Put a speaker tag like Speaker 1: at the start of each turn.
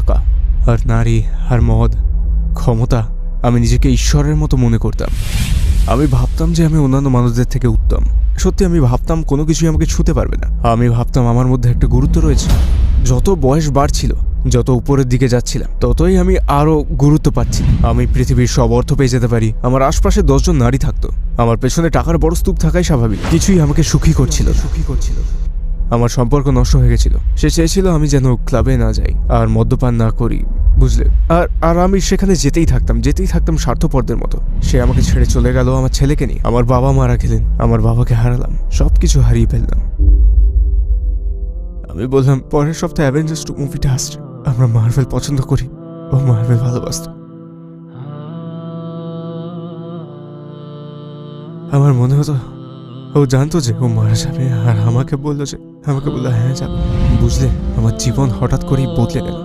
Speaker 1: টাকা আর নারী আর মদ, ক্ষমতা। আমি নিজেকে ঈশ্বরের মতো মনে করতাম। আমি ভাবতাম যে আমি অন্যান্য মানুষদের থেকে উত্তম। সত্যি আমি ভাবতাম কোনো কিছুই আমাকে ছুঁতে পারবে না। আমি ভাবতাম আমার মধ্যে একটা গুরুত্ব রয়েছে। যত বয়স বাড়ছিল, যত উপরের দিকে যাচ্ছিলাম, ততই আমি আরো গুরুত্ব পাচ্ছি। আমি পৃথিবীর সব অর্থ পেয়ে যেতে পারি। আমার আশপাশে 10 জন নারী থাকতো। আমার পেছনে টাকার বড় স্তূপ থাকাই স্বাভাবিক। কিছুই আমাকে সুখী করছিল। আমার সম্পর্ক নষ্ট হয়ে গেছিল। সে চেয়েছিল আমি যেন ক্লাবে না যাই আর মদ্যপান না করি, বুঝলে। আর আমি সেখানে যেতেই থাকতাম স্বার্থপরদের মতো। সে আমাকে ছেড়ে চলে গেল আমার ছেলেকে নিয়ে। আমার বাবা মারা গেলেন, আমার বাবাকে হারালাম, সবকিছু হারিয়ে ফেললাম। আমি বললাম পরের সপ্তাহে অ্যাভেঞ্জার্স 2 মুভিটা আসছে, আমরা মার্ভেল পছন্দ করি। ও মার্ভেল ভালোবাসত। আমার মনে হতো ও জানতো যে ও মারা যাবে, আর আমাকে বললো হ্যাঁ যাবে। বুঝলে, আমার জীবন হঠাৎ করেই বদলে গেল।